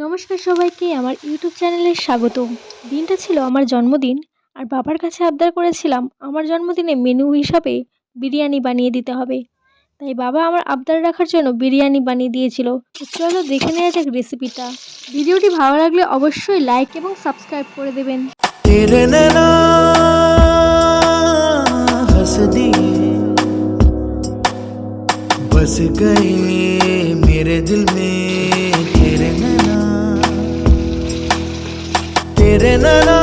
নমস্কার সবাইকে আমার ইউটিউব চ্যানেলে স্বাগত। দিনটা ছিল আমার জন্মদিন, আর বাবার কাছে আবদার করেছিলাম আমার জন্মদিনে মেনু হিসাবে বিরিয়ানি বানিয়ে দিতে হবে। তাই বাবা আমার আবদার রাখার জন্য বিরিয়ানি বানিয়ে দিয়েছিল। তো চলো দেখে নেওয়া যাক রেসিপিটা। ভিডিওটি ভালো লাগলে অবশ্যই লাইক এবং সাবস্ক্রাইব করে দেবেন। तेरे नैना हंस दिए बस गए मेरे दिल में तेरे नैना